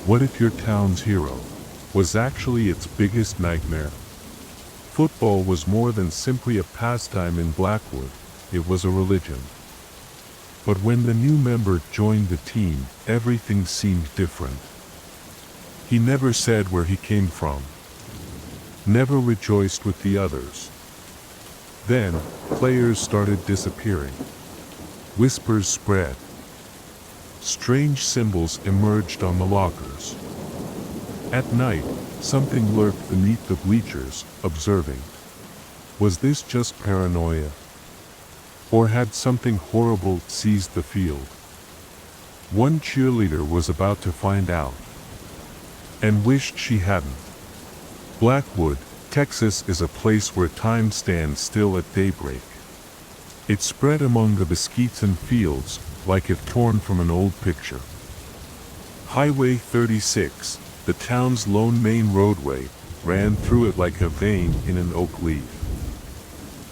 What if your town's hero was actually its biggest nightmare? Football was more than simply a pastime in Blackwood, it was a religion. But when the new member joined the team, everything seemed different. He never said where he came from, never rejoiced with the others. Then, players started disappearing. Whispers spread. Strange symbols emerged on the lockers. At night, something lurked beneath the bleachers, observing. Was this just paranoia? Or had something horrible seized the field? One cheerleader was about to find out, and wished she hadn't. Blackwood, Texas is a place where time stands still at daybreak. It spread among the mesquites and fields, like if torn from an old picture. Highway 36, the town's lone main roadway, ran through it like a vein in an oak leaf.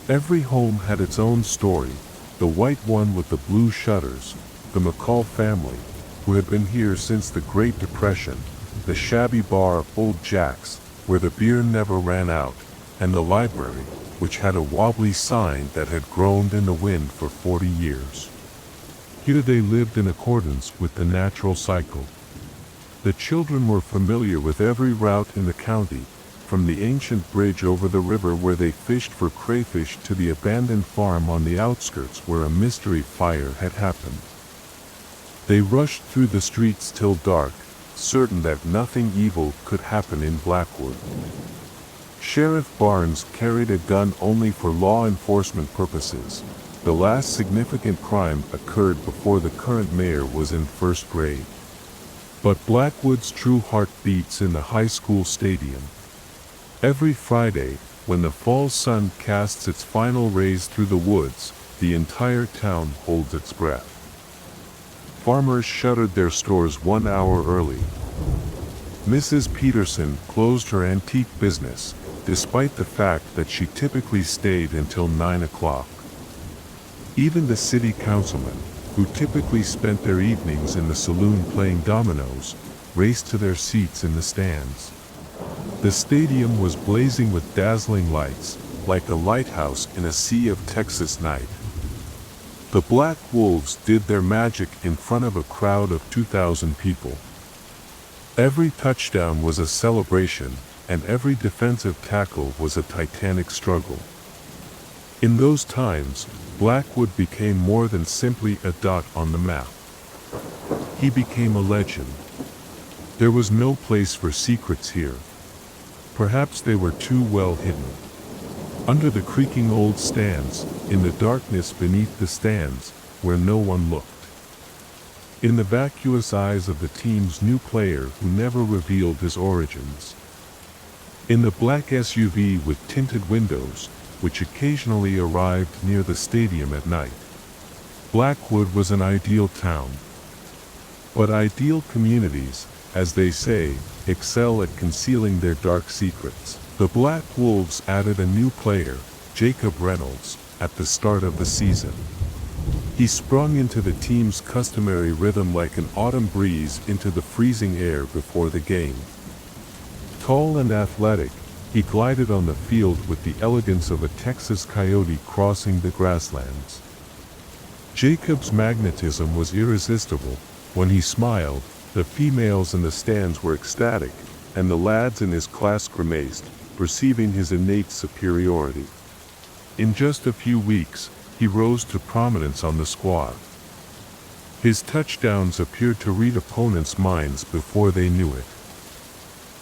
Every home had its own story, the white one with the blue shutters, the McCall family, who had been here since the Great Depression, the shabby bar Old Jack's, where the beer never ran out, and the library, which had a wobbly sign that had groaned in the wind for 40 years. Here they lived in accordance with the natural cycle. The children were familiar with every route in the county, from the ancient bridge over the river where they fished for crayfish to the abandoned farm on the outskirts where a mystery fire had happened. They rushed through the streets till dark, certain that nothing evil could happen in Blackwood. Sheriff Barnes carried a gun only for law enforcement purposes. The last significant crime occurred before the current mayor was in first grade. But Blackwood's true heart beats in the high school stadium. Every Friday, when the fall sun casts its final rays through the woods, the entire town holds its breath. Farmers shuttered their stores 1 hour early. Mrs. Peterson closed her antique business, despite the fact that she typically stayed until 9 o'clock. Even the city councilmen, who typically spent their evenings in the saloon playing dominoes, raced to their seats in the stands. The stadium was blazing with dazzling lights, like a lighthouse in a sea of Texas night. The Black Wolves did their magic in front of a crowd of 2,000 people. Every touchdown was a celebration, and every defensive tackle was a titanic struggle. In those times, Blackwood became more than simply a dot on the map. He became a legend. There was no place for secrets here. Perhaps they were too well hidden. Under the creaking old stands, in the darkness beneath the stands, where no one looked. In the vacuous eyes of the team's new player who never revealed his origins. In the black SUV with tinted windows, which occasionally arrived near the stadium at night. Blackwood was an ideal town. But ideal communities, as they say, excel at concealing their dark secrets. The Black Wolves added a new player, Jacob Reynolds, at the start of the season. He sprung into the team's customary rhythm like an autumn breeze into the freezing air before the game. Tall and athletic, he glided on the field with the elegance of a Texas coyote crossing the grasslands. Jacob's magnetism was irresistible. When he smiled, the females in the stands were ecstatic, and the lads in his class grimaced, perceiving his innate superiority. In just a few weeks, he rose to prominence on the squad. His touchdowns appeared to read opponents' minds before they knew it.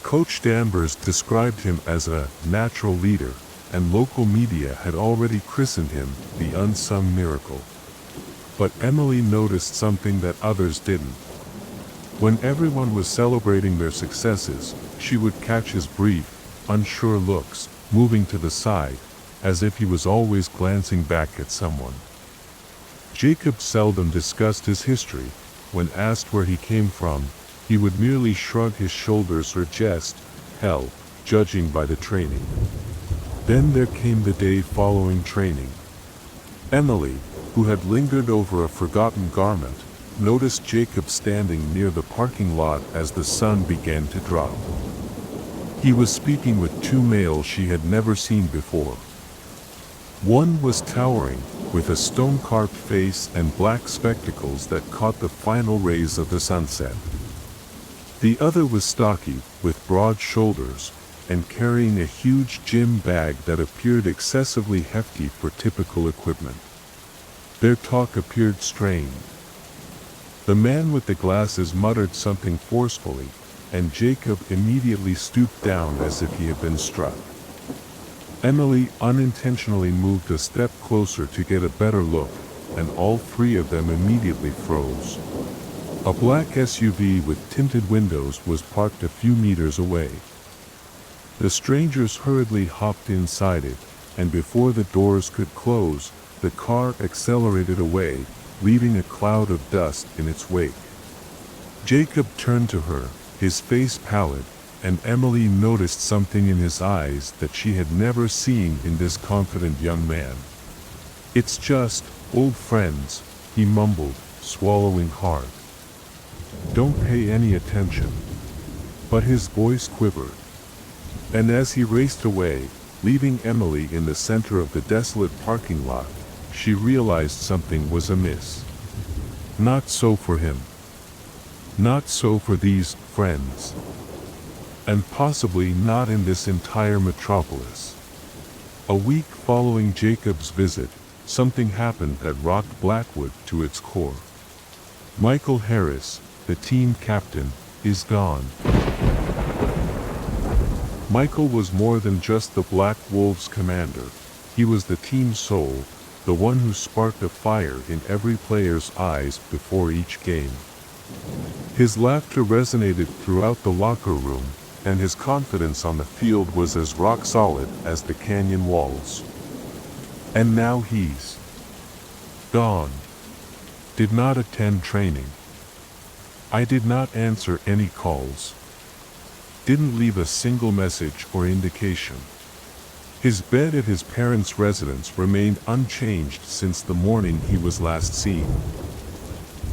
Coach Danvers described him as a natural leader, and local media had already christened him the unsung miracle. But Emily noticed something that others didn't. When everyone was celebrating their successes, she would catch his brief, unsure looks, moving to the side, as if he was always glancing back at someone. Jacob seldom discussed his history. When asked where he came from, he would merely shrug his shoulders or jest, hell, judging by the training. Then there came the day following training. Emily, who had lingered over a forgotten garment, noticed Jacob standing near the parking lot as the sun began to drop. He was speaking with two males she had never seen before. One was towering, with a stone-carved face and black spectacles that caught the final rays of the sunset. The other was stocky, with broad shoulders, and carrying a huge gym bag that appeared excessively hefty for typical equipment. Their talk appeared strained. The man with the glasses muttered something forcefully, and Jacob immediately stooped down as if he had been struck. Emily unintentionally moved a step closer to get a better look, and all three of them immediately froze. A black SUV with tinted windows was parked a few meters away. The strangers hurriedly hopped inside it, and before the doors could close, the car accelerated away, leaving a cloud of dust in its wake. Jacob turned to her, his face pallid, and Emily noticed something in his eyes that she had never seen in this confident young man. "It's just old friends," he mumbled, swallowing hard. "Don't pay any attention." But his voice quivered. And as he raced away, leaving Emily in the center of the desolate parking lot, she realized something was amiss. Not so for him. Not so for these friends. And possibly not in this entire metropolis. A week following Jacob's visit, something happened that rocked Blackwood to its core. Michael Harris, the team captain, is gone. Michael was more than just the Black Wolves commander. He was the team's soul, the one who sparked a fire in every player's eyes before each game. His laughter resonated throughout the locker room, and his confidence on the field was as rock solid as the canyon walls. And now he's gone. Did not attend training. I did not answer any calls. Didn't leave a single message or indication. His bed at his parents' residence remained unchanged since the morning he was last seen.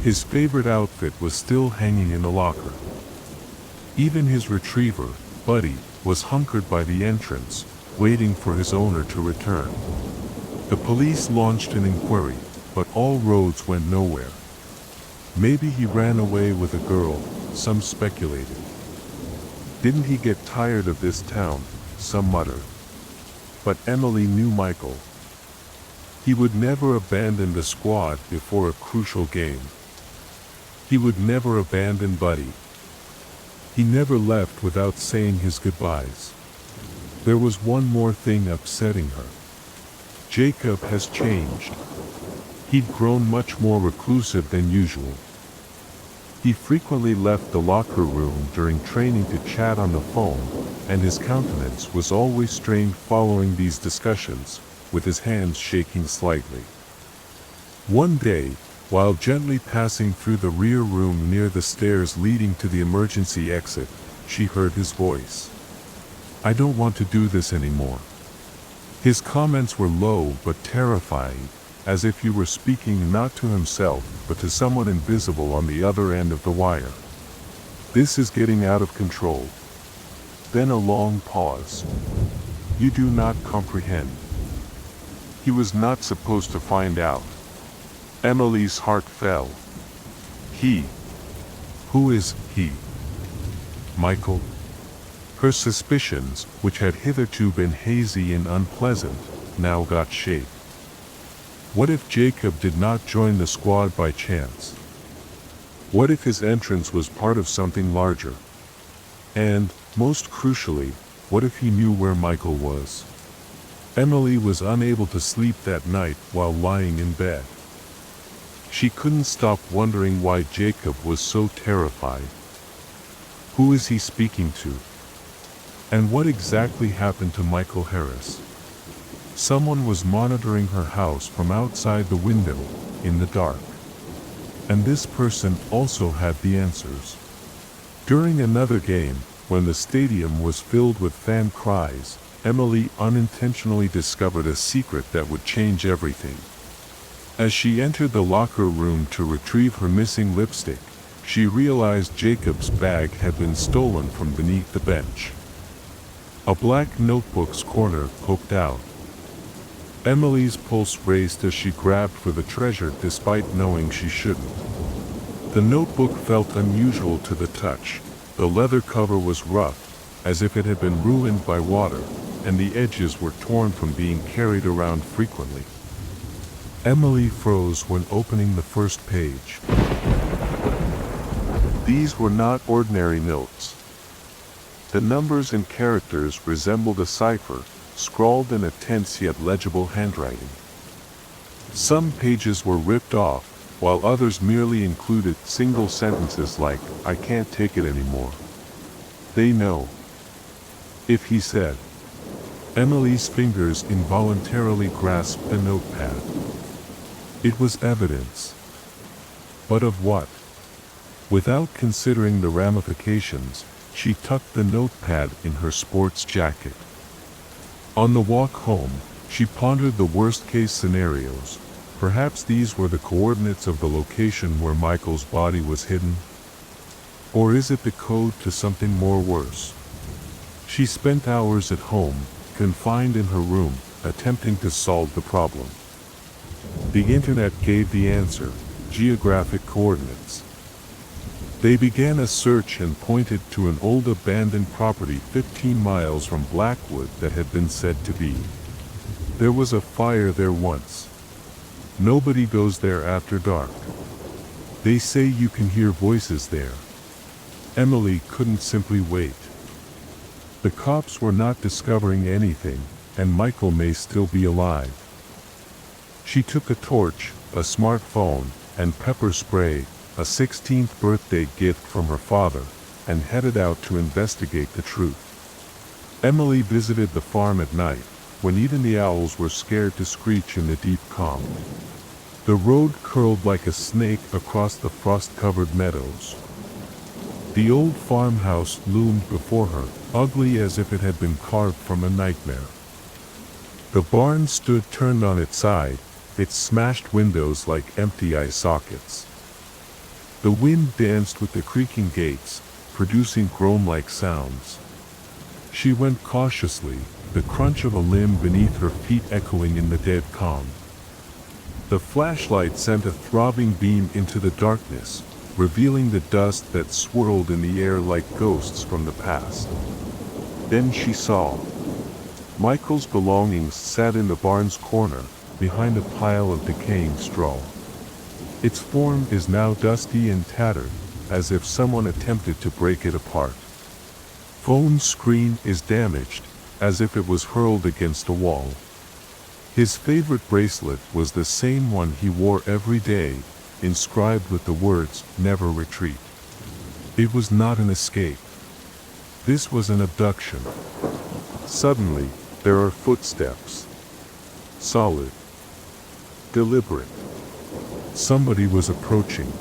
His favorite outfit was still hanging in the locker. Even his retriever, Buddy, was hunkered by the entrance, waiting for his owner to return. The police launched an inquiry, but all roads went nowhere. Maybe he ran away with a girl, some speculated. Didn't he get tired of this town, some muttered. But Emily knew Michael. He would never abandon the squad before a crucial game. He would never abandon Buddy. He never left without saying his goodbyes. There was one more thing upsetting her. Jacob has changed. He'd grown much more reclusive than usual. He frequently left the locker room during training to chat on the phone, and his countenance was always strained following these discussions, with his hands shaking slightly. One day, while gently passing through the rear room near the stairs leading to the emergency exit, she heard his voice. "I don't want to do this anymore." His comments were low but terrifying, as if he were speaking not to himself but to someone invisible on the other end of the wire. "This is getting out of control." Then a long pause. "You do not comprehend." He was not supposed to find out. Emily's heart fell. He. Who is he? Michael? Her suspicions, which had hitherto been hazy and unpleasant, now got shape. What if Jacob did not join the squad by chance? What if his entrance was part of something larger? And, most crucially, what if he knew where Michael was? Emily was unable to sleep that night while lying in bed. She couldn't stop wondering why Jacob was so terrified. Who is he speaking to? And what exactly happened to Michael Harris? Someone was monitoring her house from outside the window, in the dark. And this person also had the answers. During another game, when the stadium was filled with fan cries, Emily unintentionally discovered a secret that would change everything. As she entered the locker room to retrieve her missing lipstick, she realized Jacob's bag had been stolen from beneath the bench. A black notebook's corner poked out. Emily's pulse raced as she grabbed for the treasure despite knowing she shouldn't. The notebook felt unusual to the touch. The leather cover was rough, as if it had been ruined by water, and the edges were torn from being carried around frequently. Emily froze when opening the first page. These were not ordinary notes. The numbers and characters resembled a cipher, scrawled in a tense yet legible handwriting. Some pages were ripped off, while others merely included single sentences like, "I can't take it anymore. They know." If he said. Emily's fingers involuntarily grasped a notepad. It was evidence. But of what? Without considering the ramifications, she tucked the notepad in her sports jacket. On the walk home, she pondered the worst-case scenarios. Perhaps these were the coordinates of the location where Michael's body was hidden? Or is it the code to something more worse? She spent hours at home, confined in her room, attempting to solve the problem. The internet gave the answer: geographic coordinates. They began a search and pointed to an old abandoned property 15 miles from Blackwood that had been said to be. There was a fire there once. Nobody goes there after dark. They say you can hear voices there. Emily couldn't simply wait. The cops were not discovering anything, and Michael may still be alive. She took a torch, a smartphone, and pepper spray, a 16th birthday gift from her father, and headed out to investigate the truth. Emily visited the farm at night, when even the owls were scared to screech in the deep calm. The road curled like a snake across the frost-covered meadows. The old farmhouse loomed before her, ugly as if it had been carved from a nightmare. The barn stood turned on its side, its smashed windows like empty eye sockets. The wind danced with the creaking gates, producing groan-like sounds. She went cautiously, the crunch of a limb beneath her feet echoing in the dead calm. The flashlight sent a throbbing beam into the darkness, revealing the dust that swirled in the air like ghosts from the past. Then she saw. Michael's belongings sat in the barn's corner, behind a pile of decaying straw. Its form is now dusty and tattered, as if someone attempted to break it apart. Phone screen is damaged, as if it was hurled against a wall. His favorite bracelet was the same one he wore every day, inscribed with the words, "Never retreat." It was not an escape. This was an abduction. Suddenly, there are footsteps. Solid. Deliberate. Somebody was approaching.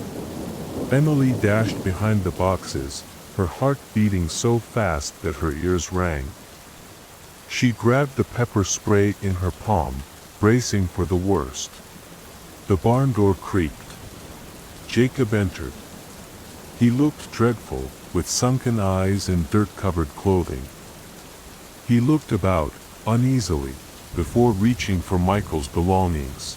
Emily dashed behind the boxes, her heart beating so fast that her ears rang. She grabbed the pepper spray in her palm, bracing for the worst. The barn door creaked. Jacob entered. He looked dreadful, with sunken eyes and dirt-covered clothing. He looked about, uneasily, before reaching for Michael's belongings.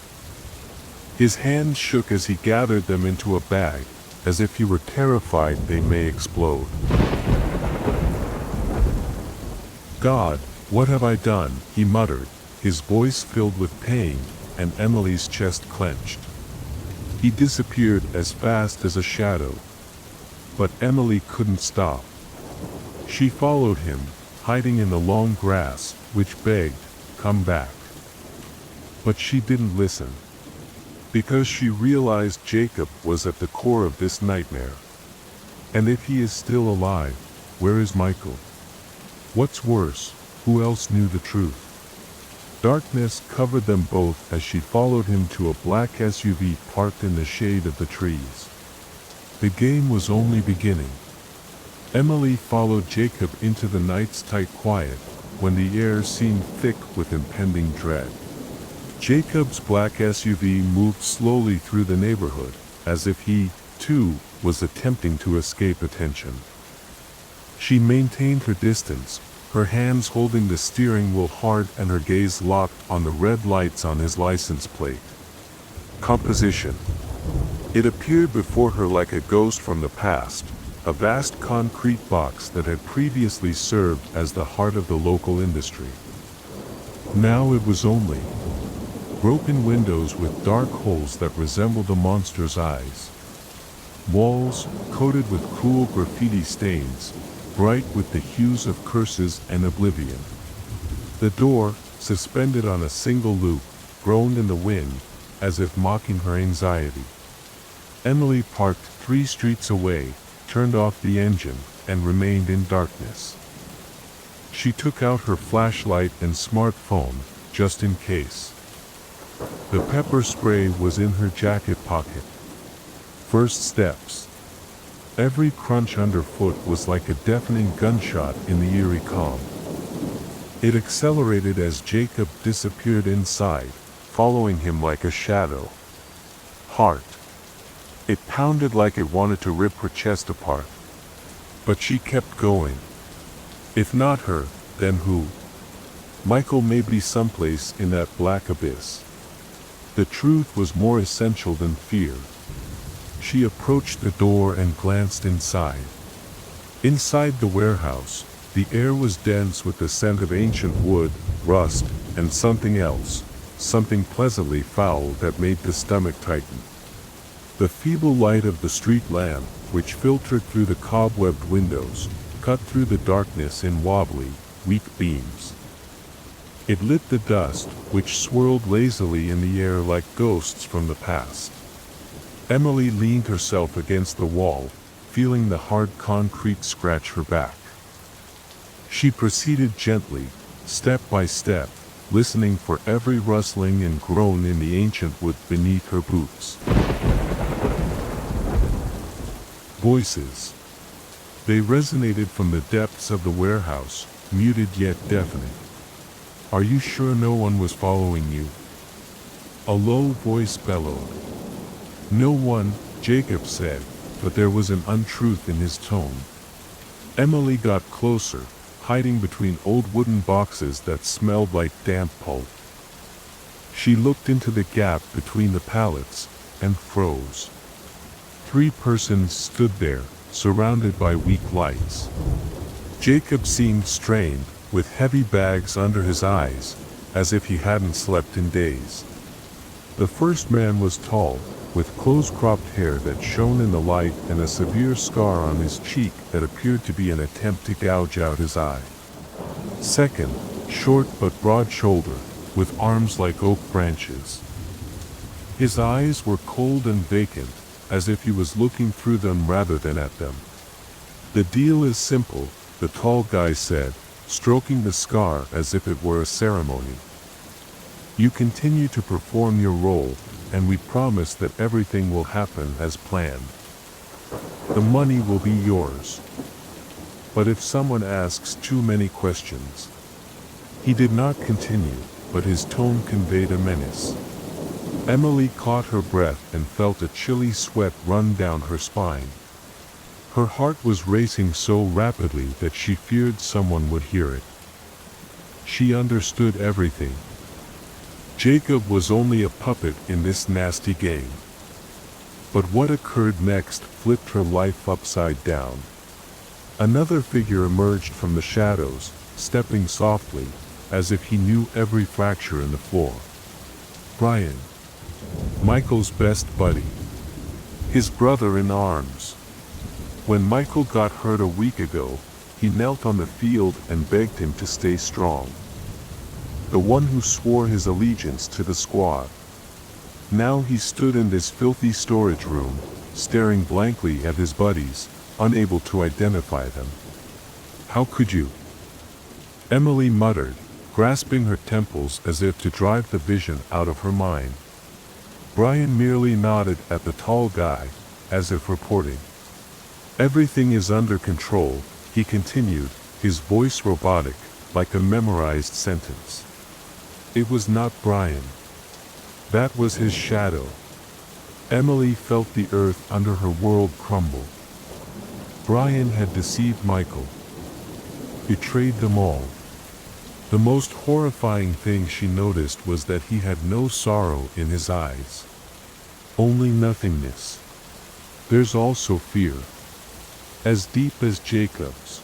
His hand shook as he gathered them into a bag, as if he were terrified they may explode. "God, what have I done?" he muttered, his voice filled with pain, and Emily's chest clenched. He disappeared as fast as a shadow. But Emily couldn't stop. She followed him, hiding in the long grass, which begged, "Come back." But she didn't listen. Because she realized Jacob was at the core of this nightmare. And if he is still alive, where is Michael? What's worse, who else knew the truth? Darkness covered them both as she followed him to a black SUV parked in the shade of the trees. The game was only beginning. Emily followed Jacob into the night's tight quiet, when the air seemed thick with impending dread. Jacob's black SUV moved slowly through the neighborhood, as if he, too, was attempting to escape attention. She maintained her distance, her hands holding the steering wheel hard and her gaze locked on the red lights on his license plate. Composition. It appeared before her like a ghost from the past, a vast concrete box that had previously served as the heart of the local industry. Now it was only broken windows with dark holes that resembled a monster's eyes. Walls, coated with cruel graffiti stains, bright with the hues of curses and oblivion. The door, suspended on a single loop, groaned in the wind, as if mocking her anxiety. Emily parked 3 streets away, turned off the engine, and remained in darkness. She took out her flashlight and smartphone, just in case. The pepper spray was in her jacket pocket. First steps. Every crunch underfoot was like a deafening gunshot in the eerie calm. It accelerated as Jacob disappeared inside, following him like a shadow. Heart. It pounded like it wanted to rip her chest apart. But she kept going. If not her, then who? Michael may be someplace in that black abyss. The truth was more essential than fear. She approached the door and glanced inside. Inside the warehouse, the air was dense with the scent of ancient wood, rust, and something else, something pleasantly foul that made the stomach tighten. The feeble light of the street lamp, which filtered through the cobwebbed windows, cut through the darkness in wobbly, weak beams. It lit the dust, which swirled lazily in the air like ghosts from the past. Emily leaned herself against the wall, feeling the hard concrete scratch her back. She proceeded gently, step by step, listening for every rustling and groan in the ancient wood beneath her boots. Voices. They resonated from the depths of the warehouse, muted yet deafening. Are you sure no one was following you? A low voice bellowed. No one, Jacob said, but there was an untruth in his tone. Emily got closer, hiding between old wooden boxes that smelled like damp pulp. She looked into the gap between the pallets, and froze. 3 persons stood there, surrounded by weak lights. Jacob seemed strained, with heavy bags under his eyes, as if he hadn't slept in days. The first man was tall, with close-cropped hair that shone in the light and a severe scar on his cheek that appeared to be an attempt to gouge out his eye. Second, short but broad-shouldered, with arms like oak branches. His eyes were cold and vacant, as if he was looking through them rather than at them. The deal is simple, the tall guy said, stroking the scar as if it were a ceremony. You continue to perform your role, and we promise that everything will happen as planned. The money will be yours. But if someone asks too many questions. He did not continue, but his tone conveyed a menace. Emily caught her breath and felt a chilly sweat run down her spine. Her heart was racing so rapidly that she feared someone would hear it. She understood everything. Jacob was only a puppet in this nasty game. But what occurred next flipped her life upside down. Another figure emerged from the shadows, stepping softly, as if he knew every fracture in the floor. Brian. Michael's best buddy. His brother in arms. When Michael got hurt a week ago, he knelt on the field and begged him to stay strong. The one who swore his allegiance to the squad. Now he stood in this filthy storage room, staring blankly at his buddies, unable to identify them. How could you? Emily muttered, grasping her temples as if to drive the vision out of her mind. Brian merely nodded at the tall guy, as if reporting. Everything is under control, he continued, his voice robotic, like a memorized sentence. It was not Brian. That was his shadow. Emily felt the earth under her world crumble. Brian had deceived Michael, betrayed them all. The most horrifying thing she noticed was that he had no sorrow in his eyes. Only nothingness. There's also fear. As deep as Jacob's.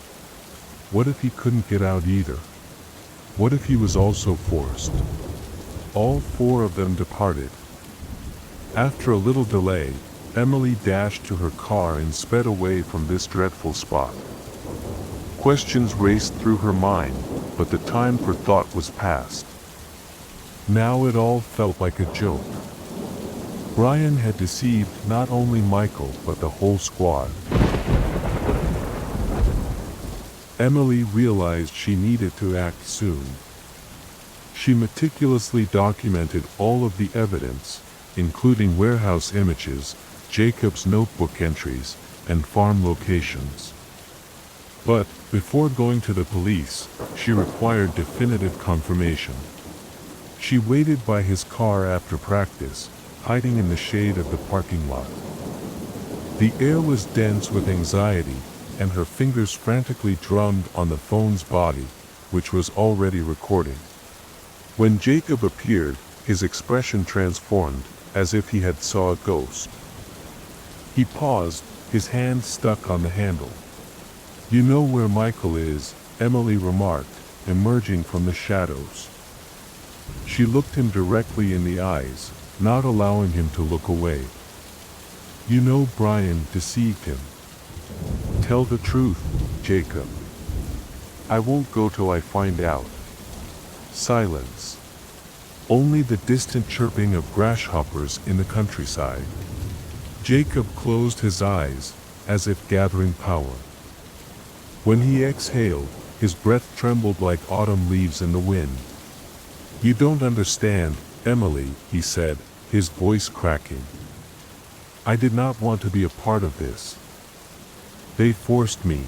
What if he couldn't get out either? What if he was also forced? All four of them departed. After a little delay, Emily dashed to her car and sped away from this dreadful spot. Questions raced through her mind, but the time for thought was past. Now it all felt like a joke. Brian had deceived not only Michael but the whole squad. Emily realized she needed to act soon. She meticulously documented all of the evidence, including warehouse images, Jacob's notebook entries, and farm locations. But, before going to the police, she required definitive confirmation. She waited by his car after practice, hiding in the shade of the parking lot. The air was dense with anxiety, and her fingers frantically drummed on the phone's body, which was already recording. When Jacob appeared, his expression transformed, as if he had saw a ghost. He paused, his hand stuck on the handle. "You know where Michael is," Emily remarked, emerging from the shadows. She looked him directly in the eyes, not allowing him to look away. "You know Brian deceived him. Tell the truth, Jacob." "I won't go till I find out." Silence. Only the distant chirping of grasshoppers in the countryside. Jacob closed his eyes, as if gathering power. When he exhaled, his breath trembled like autumn leaves in the wind. "You don't understand, Emily," he said, his voice cracking. "I did not want to be a part of this. They forced me."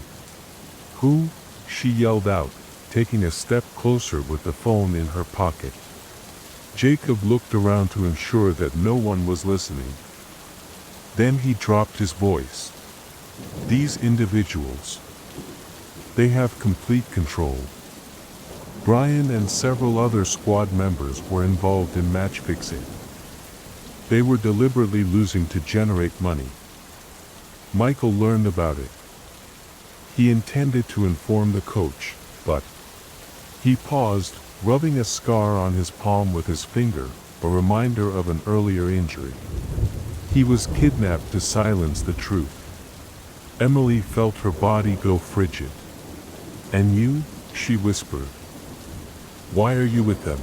"Who?" she yelled out, taking a step closer with the phone in her pocket. Jacob looked around to ensure that no one was listening. Then he dropped his voice. "These individuals. They have complete control." Brian and several other squad members were involved in match fixing. They were deliberately losing to generate money. Michael learned about it. He intended to inform the coach, but... He paused, rubbing a scar on his palm with his finger, a reminder of an earlier injury. He was kidnapped to silence the truth. Emily felt her body go frigid. "And you?" she whispered. "Why are you with them?"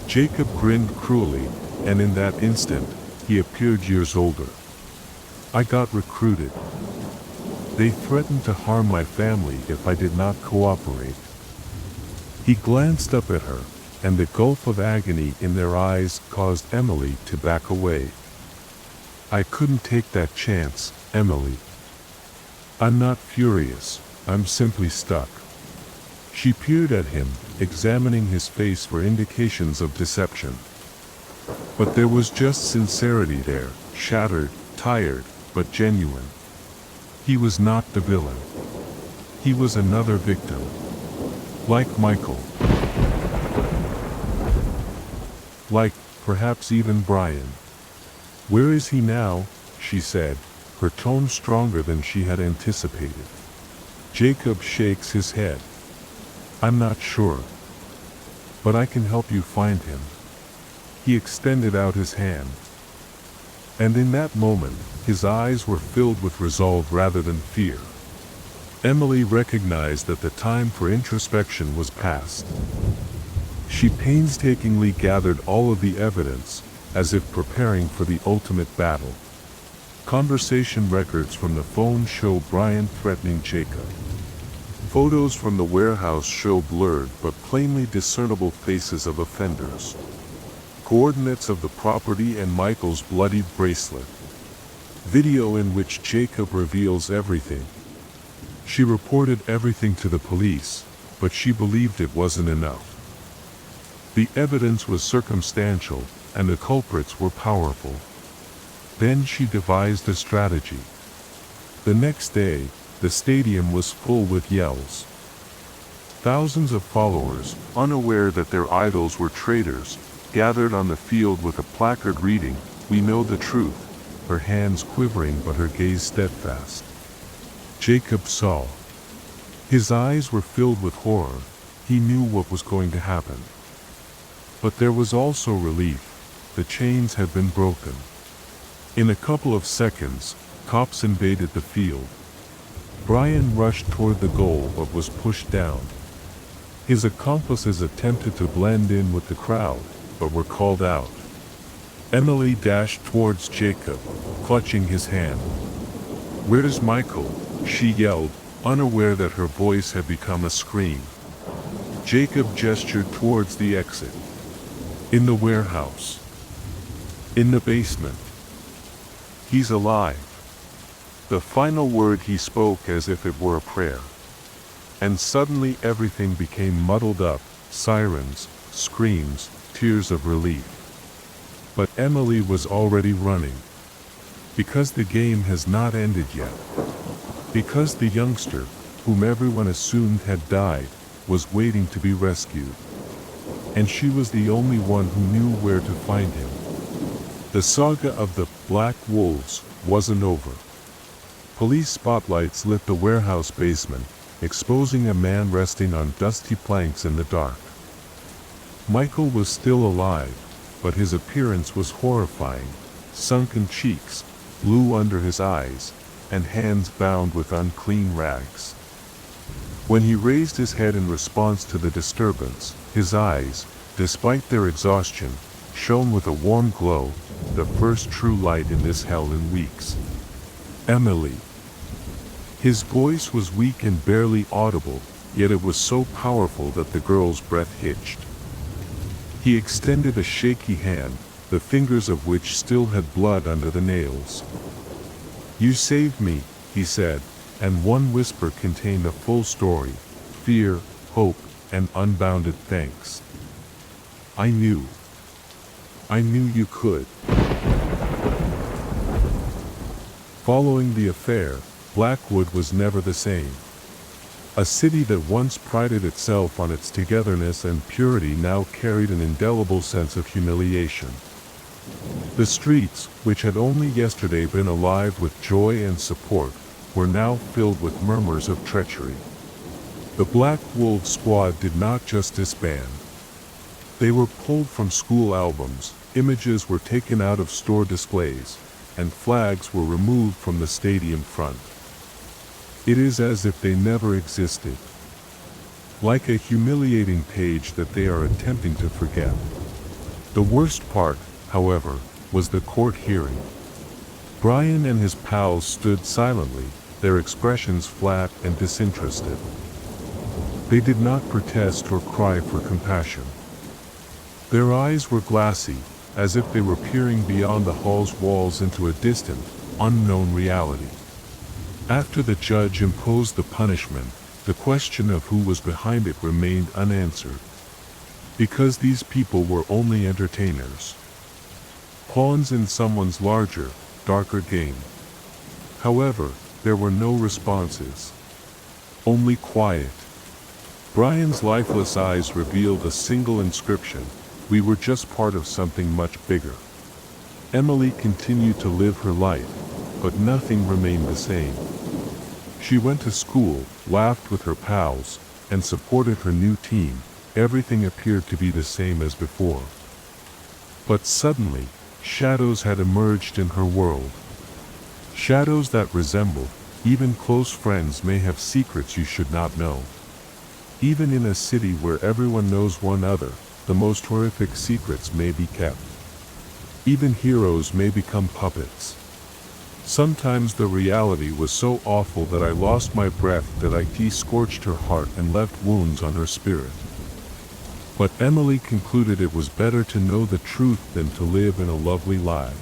Jacob grinned cruelly, and in that instant, he appeared years older. "I got recruited. They threatened to harm my family if I did not cooperate." He glanced up at her, and the gulf of agony in their eyes caused Emily to back away. "I couldn't take that chance, Emily. I'm not furious, I'm simply stuck." She peered at him, examining his face for indications of deception. But there was just sincerity there, shattered, tired, but genuine. He was not the villain. He was another victim. Like Michael. Like, perhaps even Brian. "Where is he now?" she said, her tone stronger than she had anticipated. Jacob shakes his head. "I'm not sure. But I can help you find him." He extended out his hand. And in that moment, his eyes were filled with resolve rather than fear. Emily recognized that the time for introspection was past. She painstakingly gathered all of the evidence, as if preparing for the ultimate battle. Conversation records from the phone show Brian threatening Jacob. Photos from the warehouse show blurred but plainly discernible faces of offenders. Coordinates of the property and Michael's bloodied bracelet. Video in which Jacob reveals everything. She reported everything to the police, but she believed it wasn't enough. The evidence was circumstantial, and the culprits were powerful. Then she devised a strategy. The next day, the stadium was full with yells. Thousands of followers, unaware that their idols were traitors, gathered on the field with a placard reading, "We know the truth," her hands quivering but her gaze steadfast. Jacob saw. His eyes were filled with horror. He knew what was going to happen. But there was also relief. The chains had been broken. In a couple of seconds, cops invaded the field. Brian rushed toward the goal but was pushed down. His accomplices attempted to blend in with the crowd, but were called out. Emily dashed towards Jacob, clutching his hand. "Where's Michael?" she yelled, unaware that her voice had become a scream. Jacob gestured towards the exit. "In the warehouse. In the basement. He's alive." The final word he spoke as if it were a prayer. And suddenly everything became muddled up, sirens, screams, tears of relief. But Emily was already running. Because the game has not ended yet. Because the youngster, whom everyone assumed had died, was waiting to be rescued. And she was the only one who knew where to find him. The saga of the Black Wolves wasn't over. Police spotlights lit the warehouse basement, exposing a man resting on dusty planks in the dark. Michael was still alive, but his appearance was horrifying. Sunken cheeks, blue under his eyes, and hands bound with unclean rags. When he raised his head in response to the disturbance, his eyes, despite their exhaustion, shone with a warm glow, the first true light in this hell in weeks. "Emily." His voice was weak and barely audible, yet it was so powerful that the girl's breath hitched. He extended a shaky hand, the fingers of which still had blood under the nails. "You saved me," he said, and one whisper contained a full story: fear, hope, and unbounded thanks. I knew you could." Following the affair, Blackwood was never the same. A city that once prided itself on its togetherness and purity now carried an indelible sense of humiliation. The streets, which had only yesterday been alive with joy and support, were now filled with murmurs of treachery. The Black Wolf Squad did not just disband. They were pulled from school albums, images were taken out of store displays, and flags were removed from the stadium front. It is as if they never existed. Like a humiliating page that they are attempting to forget. The worst part, however, was the court hearing. Brian and his pals stood silently, their expressions flat and disinterested. They did not protest or cry for compassion. Their eyes were glassy, as if they were peering beyond the hall's walls into a distant, unknown reality. After the judge imposed the punishment, the question of who was behind it remained unanswered. Because these people were only entertainers. Pawns in someone's larger, darker game. However, there were no responses. Only quiet. Brian's lifeless eyes revealed a single inscription: "We were just part of something much bigger." Emily continued to live her life, but nothing remained the same. She went to school, laughed with her pals, and supported her new team. Everything appeared to be the same as before. But suddenly, shadows had emerged in her world. Shadows that resembled, even close friends may have secrets you should not know. Even in a city where everyone knows one another, the most horrific secrets may be kept. Even heroes may become puppets. Sometimes the reality was so awful that I lost my breath, that it scorched her heart and left wounds on her spirit. But Emily concluded it was better to know the truth than to live in a lovely lie.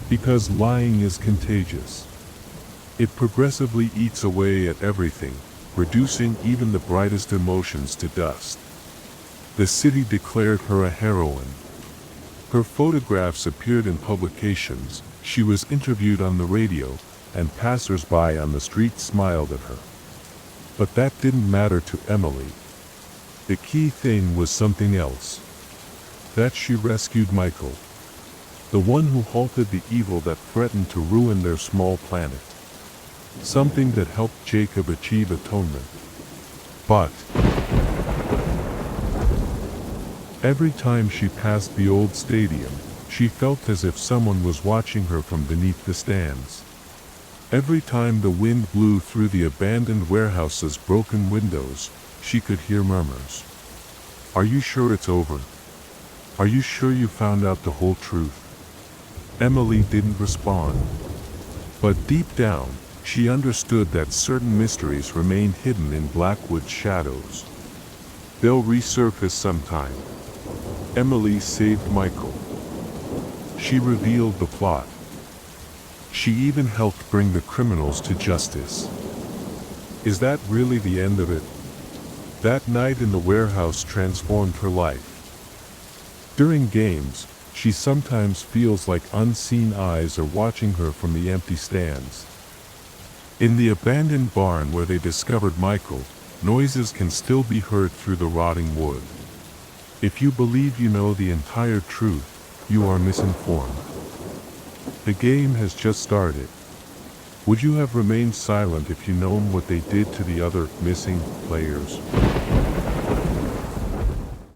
Because lying is contagious. It progressively eats away at everything, reducing even the brightest emotions to dust. The city declared her a heroine. Her photographs appeared in publications, she was interviewed on the radio, and passers-by on the street smiled at her. But that didn't matter to Emily. The key thing was something else. That she rescued Michael. The one who halted the evil that threatened to ruin their small planet. Something that helped Jacob achieve atonement. But every time she passed the old stadium, she felt as if someone was watching her from beneath the stands. Every time the wind blew through the abandoned warehouse's broken windows, she could hear murmurs. "Are you sure it's over? Are you sure you found out the whole truth?" Emily didn't respond. But deep down, she understood that certain mysteries remained hidden in Blackwood's shadows. They'll resurface sometime. Emily saved Michael. She revealed the plot. She even helped bring the criminals to justice. Is that really the end of it? That night in the warehouse transformed her life. During games, she sometimes feels like unseen eyes are watching her from the empty stands. In the abandoned barn where they discovered Michael, noises can still be heard through the rotting wood. If you believe you know the entire truth, you are misinformed. The game has just started. Would you have remained silent if you known what they did to the other missing players?